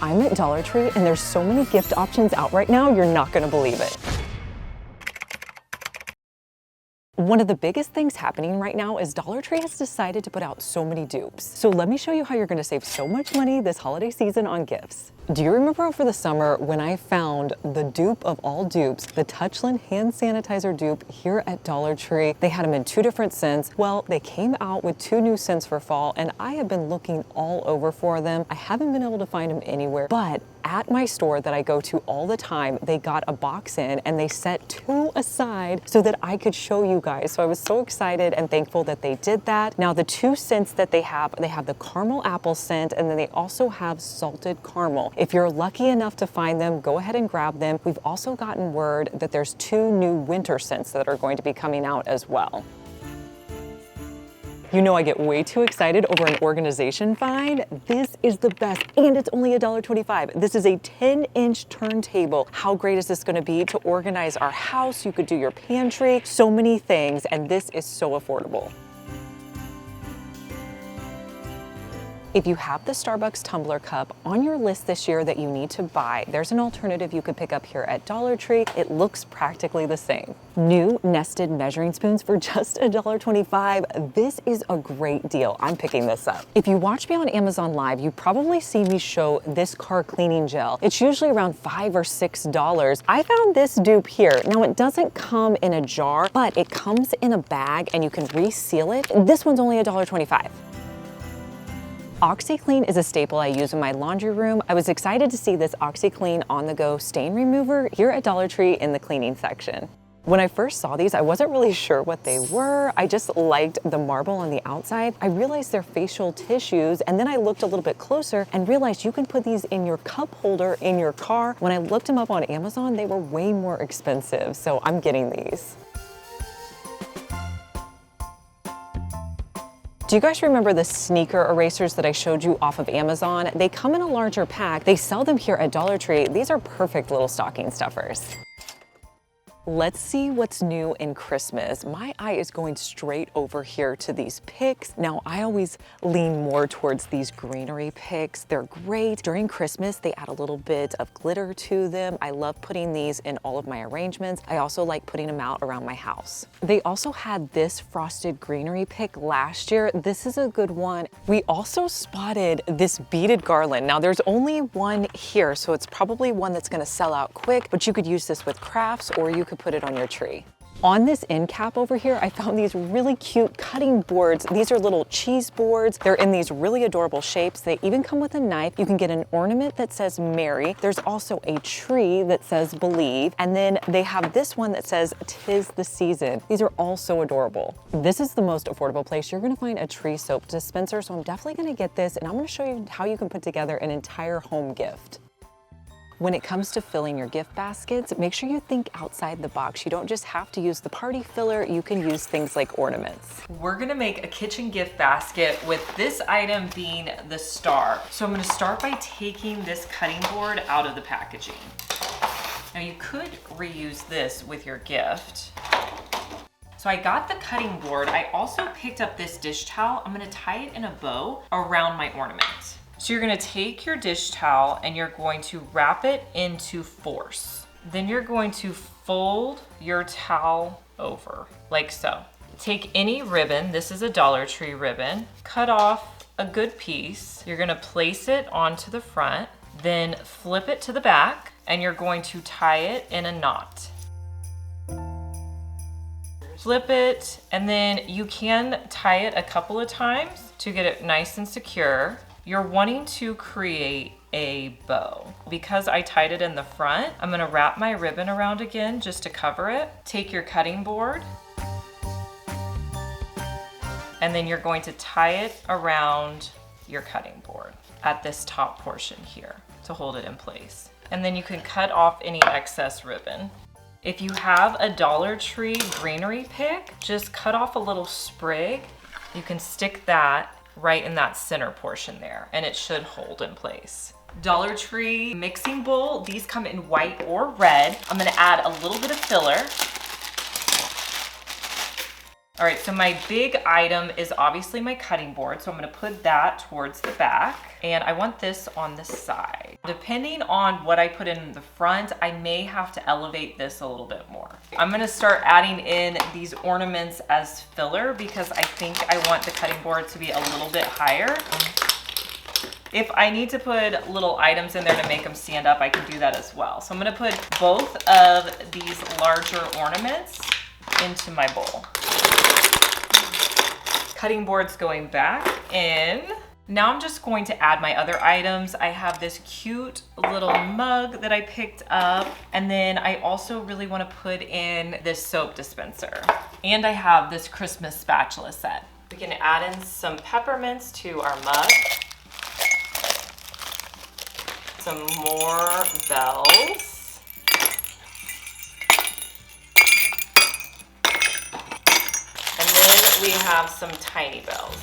I'm at Dollar Tree and there's so many gift options out right now, you're not gonna believe it. One of the biggest things happening right now is Dollar Tree has decided to put out so many dupes. So let me show you how you're gonna save so much money this holiday season on gifts. Do you remember over the summer when I found the dupe of all dupes, the Touchland hand sanitizer dupe here at Dollar Tree? They had them in 2 different scents. Well, they came out with 2 new scents for fall and I have been looking all over for them. I haven't been able to find them anywhere, but at my store that I go to all the time, they got a box in and they set 2 aside so that I could show you guys. So I was so excited and thankful that they did that. Now the 2 scents that they have the caramel apple scent and then they also have salted caramel. If you're lucky enough to find them, go ahead and grab them. We've also gotten word that there's 2 new winter scents that are going to be coming out as well. You know I get way too excited over an organization find. This is the best, and it's only $1.25. This is a 10-inch turntable. How great is this gonna be to organize our house? You could do your pantry, so many things, and this is so affordable. If you have the Starbucks tumbler cup on your list this year that you need to buy, there's an alternative you could pick up here at Dollar Tree. It looks practically the same. New nested measuring spoons for just $1.25. This is a great deal. I'm picking this up. If you watch me on Amazon Live, you probably see me show this car cleaning gel. It's usually around $5 or $6. I found this dupe here. Now it doesn't come in a jar, but it comes in a bag and you can reseal it. This one's only $1.25. OxiClean is a staple I use in my laundry room. I was excited to see this OxiClean on-the-go stain remover here at Dollar Tree in the cleaning section. When I first saw these, I wasn't really sure what they were. I just liked the marble on the outside. I realized they're facial tissues, and then I looked a little bit closer and realized you can put these in your cup holder in your car. When I looked them up on Amazon, they were way more expensive, so I'm getting these. Do you guys remember the sneaker erasers that I showed you off of Amazon? They come in a larger pack. They sell them here at Dollar Tree. These are perfect little stocking stuffers. Let's see what's new in Christmas. My eye is going straight over here to these picks. Now, I always lean more towards these greenery picks. They're great. During Christmas, they add a little bit of glitter to them. I love putting these in all of my arrangements. I also like putting them out around my house. They also had this frosted greenery pick last year. This is a good one. We also spotted this beaded garland. Now, there's only one here, so it's probably one that's gonna sell out quick, but you could use this with crafts or you could put it on your tree. On this end cap over here, I found these really cute cutting boards. These are little cheese boards. They're in these really adorable shapes. They even come with a knife. You can get an ornament that says Merry. There's also a tree that says Believe. And then they have this one that says 'Tis the Season. These are all so adorable. This is the most affordable place you're gonna find a tree soap dispenser. So I'm definitely gonna get this and I'm gonna show you how you can put together an entire home gift. When it comes to filling your gift baskets, make sure you think outside the box. You don't just have to use the party filler, you can use things like ornaments. We're gonna make a kitchen gift basket with this item being the star. So I'm gonna start by taking this cutting board out of the packaging. Now you could reuse this with your gift. So I got the cutting board. I also picked up this dish towel. I'm gonna tie it in a bow around my ornament. So you're gonna take your dish towel and you're going to wrap it into force. Then you're going to fold your towel over, like so. Take any ribbon, this is a Dollar Tree ribbon, cut off a good piece. You're gonna place it onto the front, then flip it to the back, and you're going to tie it in a knot. Flip it, and then you can tie it a couple of times to get it nice and secure. You're wanting to create a bow. Because I tied it in the front, I'm gonna wrap my ribbon around again just to cover it. Take your cutting board, and then you're going to tie it around your cutting board at this top portion here to hold it in place. And then you can cut off any excess ribbon. If you have a Dollar Tree greenery pick, just cut off a little sprig. You can stick that right in that center portion there, and it should hold in place. Dollar Tree mixing bowl, these come in white or red. I'm gonna add a little bit of filler. All right, so my big item is obviously my cutting board, so I'm gonna put that towards the back. And I want this on the side. Depending on what I put in the front, I may have to elevate this a little bit more. I'm gonna start adding in these ornaments as filler because I think I want the cutting board to be a little bit higher. If I need to put little items in there to make them stand up, I can do that as well. So I'm gonna put both of these larger ornaments into my bowl. Cutting board's going back in. Now I'm just going to add my other items. I have this cute little mug that I picked up, and then I also really want to put in this soap dispenser. And I have this Christmas spatula set. We can add in some peppermints to our mug. Some more bells. And then we have some tiny bells.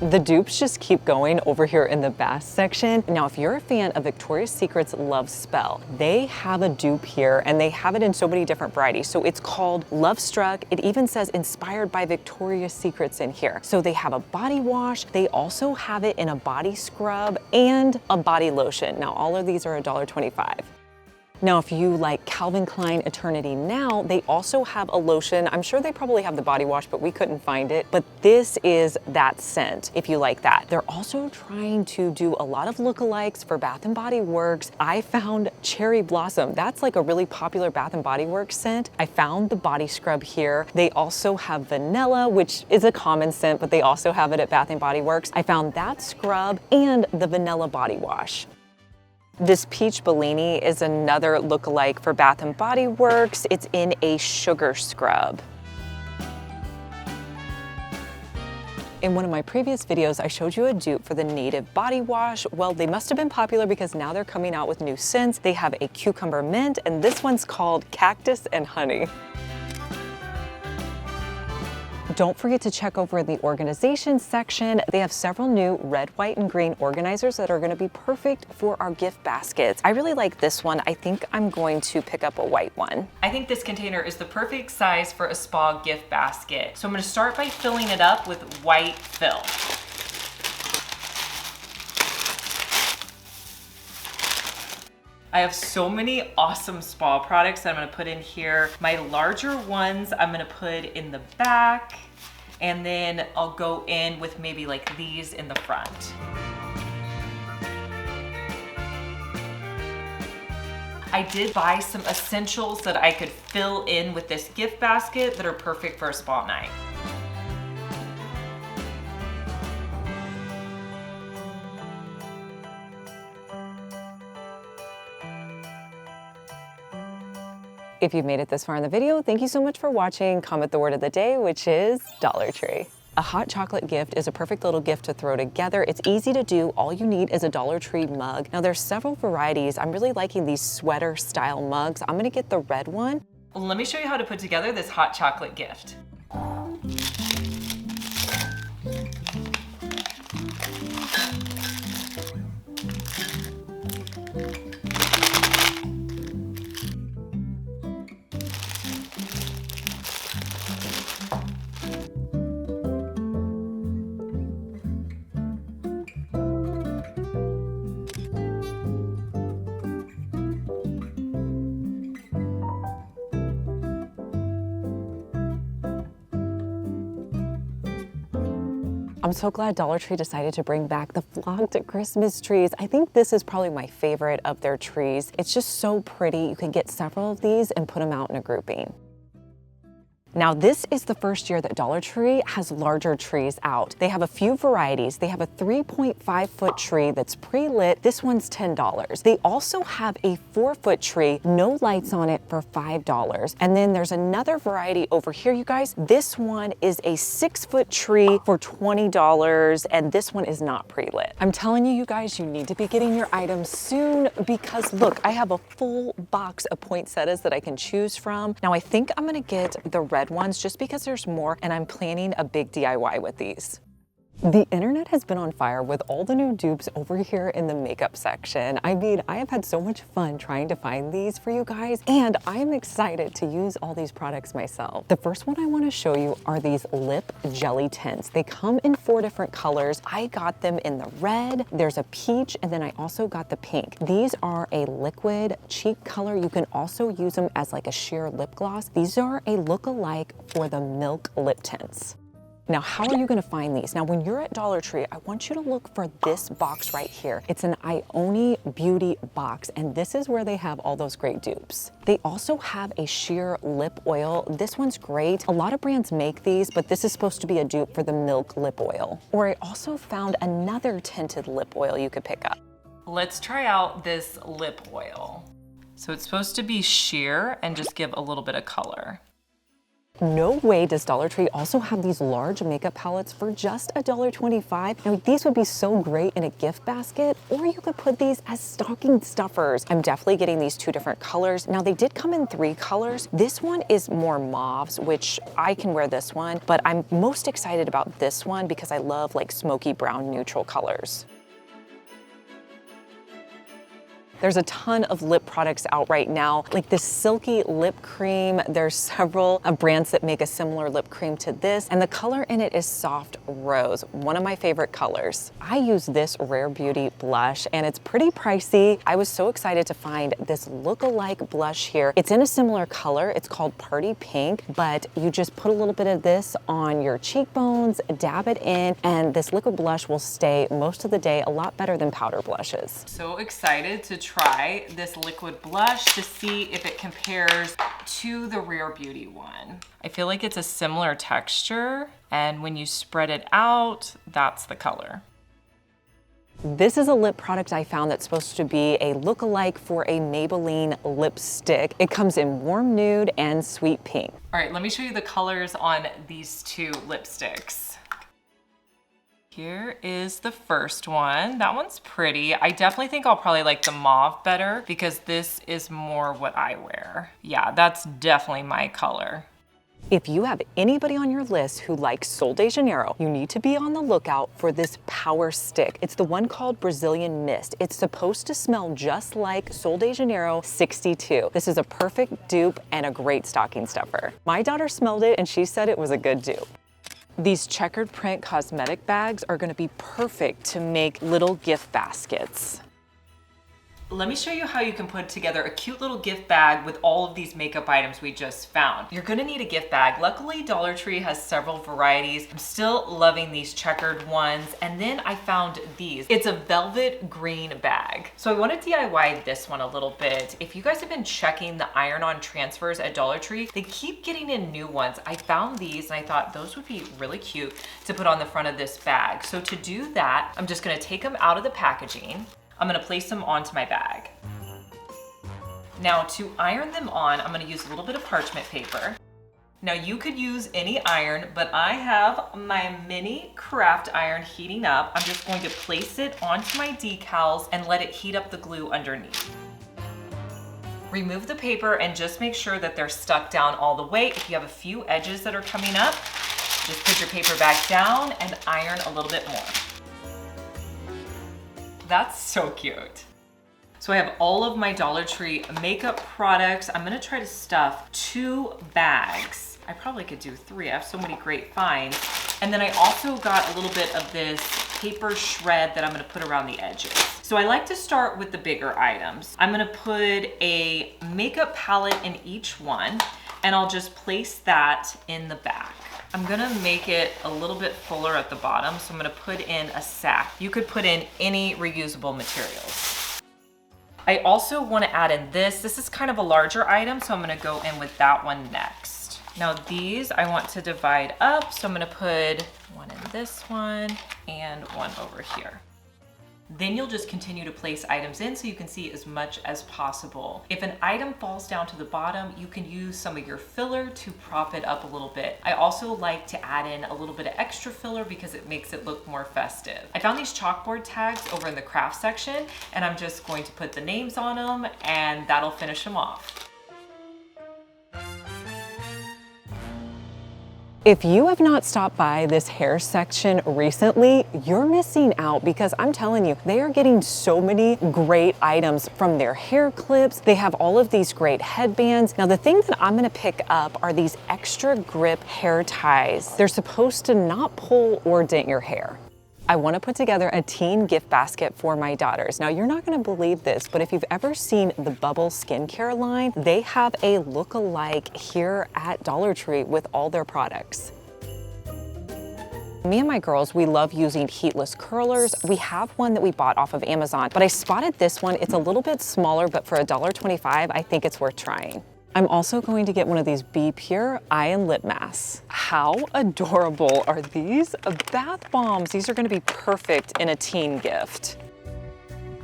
The dupes just keep going over here in the bath section. Now, if you're a fan of Victoria's Secret's Love Spell, they have a dupe here and they have it in so many different varieties. So it's called Love Struck. It even says inspired by Victoria's Secrets in here. So they have a body wash. They also have it in a body scrub and a body lotion. Now, all of these are $1.25. Now, if you like Calvin Klein Eternity Now, they also have a lotion. I'm sure they probably have the body wash, but we couldn't find it. But this is that scent, if you like that. They're also trying to do a lot of lookalikes for Bath & Body Works. I found Cherry Blossom. That's like a really popular Bath & Body Works scent. I found the body scrub here. They also have vanilla, which is a common scent, but they also have it at Bath & Body Works. I found that scrub and the vanilla body wash. This Peach Bellini is another lookalike for Bath & Body Works. It's in a sugar scrub. In one of my previous videos, I showed you a dupe for the Native Body Wash. Well, they must have been popular because now they're coming out with new scents. They have a cucumber mint, and this one's called Cactus and Honey. Don't forget to check over the organization section. They have several new red, white, and green organizers that are gonna be perfect for our gift baskets. I really like this one. I think I'm going to pick up a white one. I think this container is the perfect size for a spa gift basket. So I'm gonna start by filling it up with white fill. I have so many awesome spa products that I'm gonna put in here. My larger ones I'm gonna put in the back, and then I'll go in with maybe like these in the front. I did buy some essentials that I could fill in with this gift basket that are perfect for a spa night. If you've made it this far in the video, thank you so much for watching. Comment the word of the day, which is Dollar Tree. A hot chocolate gift is a perfect little gift to throw together. It's easy to do. All you need is a Dollar Tree mug. Now there's several varieties. I'm really liking these sweater style mugs. I'm gonna get the red one. Let me show you how to put together this hot chocolate gift. I'm so glad Dollar Tree decided to bring back the flocked Christmas trees. I think this is probably my favorite of their trees. It's just so pretty. You can get several of these and put them out in a grouping. Now, this is the first year that Dollar Tree has larger trees out. They have a few varieties. They have a 3.5-foot tree that's pre-lit. This one's $10. They also have a 4-foot tree, no lights on it, for $5. And then there's another variety over here, you guys. This one is a 6-foot tree for $20, and this one is not pre-lit. I'm telling you, you guys, you need to be getting your items soon because look, I have a full box of poinsettias that I can choose from. Now, I think I'm gonna get the red ones just because there's more, and I'm planning a big DIY with these. The internet has been on fire with all the new dupes over here in the makeup section. I mean, I have had so much fun trying to find these for you guys, and I am excited to use all these products myself. The first one I want to show you are these lip jelly tints. They come in 4 different colors. I got them in the red, there's a peach, and then I also got the pink. These are a liquid cheek color. You can also use them as like a sheer lip gloss. These are a look-alike for the Milk lip tints. Now, how are you gonna find these? Now, when you're at Dollar Tree, I want you to look for this box right here. It's an Ioni Beauty box, and this is where they have all those great dupes. They also have a sheer lip oil. This one's great. A lot of brands make these, but this is supposed to be a dupe for the Milk lip oil. Or I also found another tinted lip oil you could pick up. Let's try out this lip oil. So it's supposed to be sheer and just give a little bit of color. No way does Dollar Tree also have these large makeup palettes for just $1.25. Now, these would be so great in a gift basket, or you could put these as stocking stuffers. I'm definitely getting these 2 different colors. Now, they did come in 3 colors. This one is more mauves, which I can wear this one, but I'm most excited about this one because I love like smoky brown neutral colors. There's a ton of lip products out right now, like this silky lip cream. There's several brands that make a similar lip cream to this, and the color in it is soft rose, one of my favorite colors. I use this Rare Beauty blush, and it's pretty pricey. I was so excited to find this look-alike blush here. It's in a similar color. It's called Party Pink, but you just put a little bit of this on your cheekbones, dab it in, and this liquid blush will stay most of the day, a lot better than powder blushes. So excited to try this liquid blush to see if it compares to the Rare Beauty one. I feel like it's a similar texture, and when you spread it out, that's the color. This is a lip product I found that's supposed to be a look-alike for a Maybelline lipstick. It comes in warm nude and sweet pink. All right, let me show you the colors on these 2 lipsticks. Here is the first one. That one's pretty. I definitely think I'll probably like the mauve better because this is more what I wear. Yeah, that's definitely my color. If you have anybody on your list who likes Sol de Janeiro, you need to be on the lookout for this power stick. It's the one called Brazilian Mist. It's supposed to smell just like Sol de Janeiro 62. This is a perfect dupe and a great stocking stuffer. My daughter smelled it and she said it was a good dupe. These checkered print cosmetic bags are gonna be perfect to make little gift baskets. Let me show you how you can put together a cute little gift bag with all of these makeup items we just found. You're gonna need a gift bag. Luckily, Dollar Tree has several varieties. I'm still loving these checkered ones. And then I found these. It's a velvet green bag. So I want to DIY this one a little bit. If you guys have been checking the iron-on transfers at Dollar Tree, they keep getting in new ones. I found these and I thought those would be really cute to put on the front of this bag. So to do that, I'm just gonna take them out of the packaging. I'm gonna place them onto my bag. Now to iron them on, I'm gonna use a little bit of parchment paper. Now you could use any iron, but I have my mini craft iron heating up. I'm just going to place it onto my decals and let it heat up the glue underneath. Remove the paper and just make sure that they're stuck down all the way. If you have a few edges that are coming up, just put your paper back down and iron a little bit more. That's so cute. So I have all of my Dollar Tree makeup products. I'm gonna try to stuff 2 bags. I probably could do 3. I have so many great finds. And then I also got a little bit of this paper shred that I'm gonna put around the edges. So I like to start with the bigger items. I'm gonna put a makeup palette in each one, and I'll just place that in the back. I'm gonna make it a little bit fuller at the bottom, so I'm gonna put in a sack. You could put in any reusable materials. I also wanna add in this. This is kind of a larger item, so I'm gonna go in with that one next. Now these I want to divide up, so I'm gonna put one in this one and one over here. Then you'll just continue to place items in so you can see as much as possible. If an item falls down to the bottom, you can use some of your filler to prop it up a little bit. I also like to add in a little bit of extra filler because it makes it look more festive. I found these chalkboard tags over in the craft section, and I'm just going to put the names on them, and that'll finish them off. If you have not stopped by this hair section recently, you're missing out because I'm telling you, they are getting so many great items from their hair clips. They have all of these great headbands. Now, the thing that I'm gonna pick up are these extra grip hair ties. They're supposed to not pull or dent your hair. I want to put together a teen gift basket for my daughters. Now, you're not going to believe this, but if you've ever seen the Bubble skincare line, they have a look-alike here at Dollar Tree with all their products. Me and my girls, we love using heatless curlers. We have one that we bought off of Amazon, but I spotted this one. It's a little bit smaller, but for $1.25, I think it's worth trying. I'm also going to get one of these Be Pure eye and lip masks. How adorable are these bath bombs? These are gonna be perfect in a teen gift.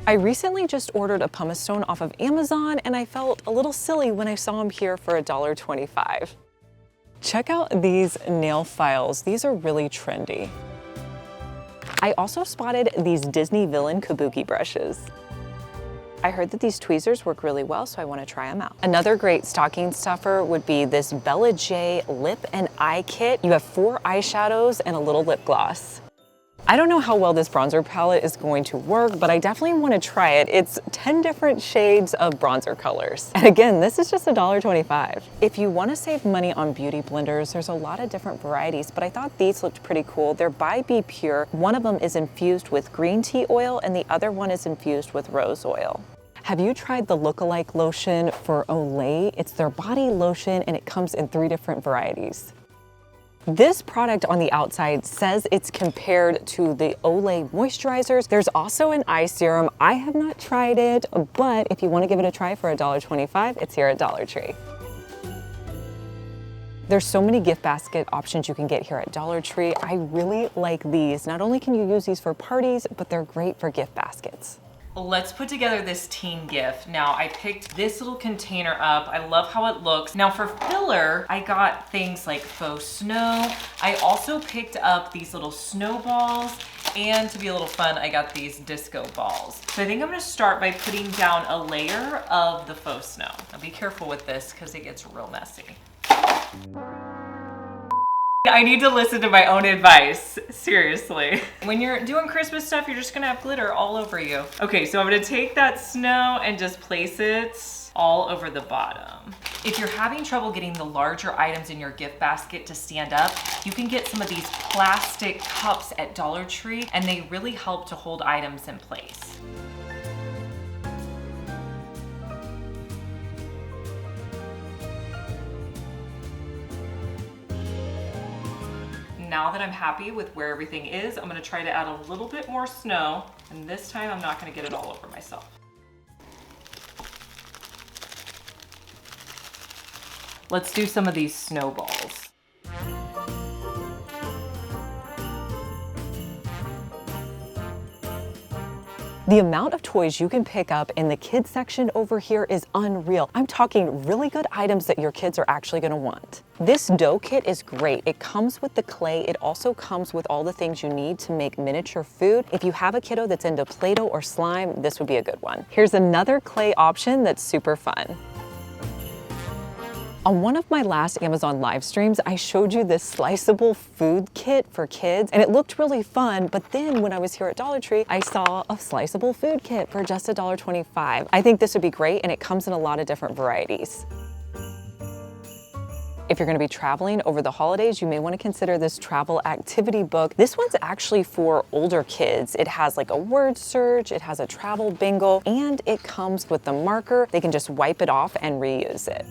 I recently just ordered a pumice stone off of Amazon and I felt a little silly when I saw them here for $1.25. Check out these nail files. These are really trendy. I also spotted these Disney villain kabuki brushes. I heard that these tweezers work really well, so I want to try them out. Another great stocking stuffer would be this Bella J lip and eye kit. You have 4 eyeshadows and a little lip gloss. I don't know how well this bronzer palette is going to work, but I definitely want to try it. It's 10 different shades of bronzer colors. And again, this is just $1.25. If you want to save money on beauty blenders, there's a lot of different varieties, but I thought these looked pretty cool. They're by Be Pure. One of them is infused with green tea oil and the other one is infused with rose oil. Have you tried the look-alike lotion for Olay? It's their body lotion and it comes in 3 different varieties. This product on the outside says it's compared to the Olay moisturizers. There's also an eye serum. I have not tried it, but if you want to give it a try for $1.25, it's here at Dollar Tree. There's so many gift basket options you can get here at Dollar Tree. I really like these. Not only can you use these for parties, but they're great for gift baskets. Let's put together this teen gift. Now, I picked this little container up. I love how it looks. Now for filler, I got things like faux snow. I also picked up these little snowballs, and to be a little fun, I got these disco balls. So I think I'm gonna start by putting down a layer of the faux snow. Now be careful with this because it gets real messy. I need to listen to my own advice, seriously. When you're doing Christmas stuff, you're just gonna have glitter all over you. Okay, so I'm gonna take that snow and just place it all over the bottom. If you're having trouble getting the larger items in your gift basket to stand up, you can get some of these plastic cups at Dollar Tree, and they really help to hold items in place. Now that I'm happy with where everything is, I'm gonna try to add a little bit more snow, and this time I'm not gonna get it all over myself. Let's do some of these snowballs. The amount of toys you can pick up in the kids section over here is unreal. I'm talking really good items that your kids are actually gonna want. This dough kit is great. It comes with the clay. It also comes with all the things you need to make miniature food. If you have a kiddo that's into Play-Doh or slime, this would be a good one. Here's another clay option that's super fun. On one of my last Amazon live streams, I showed you this sliceable food kit for kids, and it looked really fun, but then when I was here at Dollar Tree, I saw a sliceable food kit for just $1.25. I think this would be great, and it comes in a lot of different varieties. If you're gonna be traveling over the holidays, you may wanna consider this travel activity book. This one's actually for older kids. It has like a word search, it has a travel bingo, and it comes with the marker. They can just wipe it off and reuse it.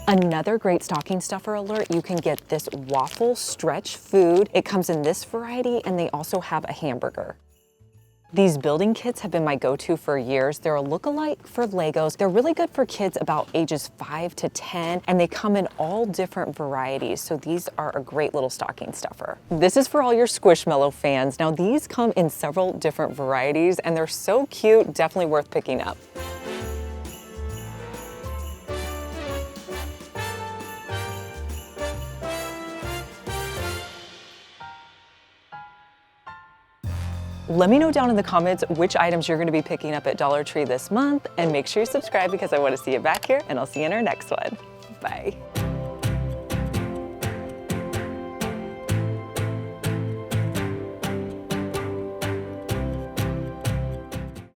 Another great stocking stuffer alert, you can get this waffle stretch food. It comes in this variety, and they also have a hamburger. These building kits have been my go-to for years. They're a look-alike for Legos. They're really good for kids about ages 5 to 10, and they come in all different varieties, so these are a great little stocking stuffer. This is for all your Squishmallow fans. Now, these come in several different varieties, and they're so cute, definitely worth picking up. Let me know down in the comments which items you're going to be picking up at Dollar Tree this month, and make sure you subscribe because I want to see you back here, and I'll see you in our next one. Bye.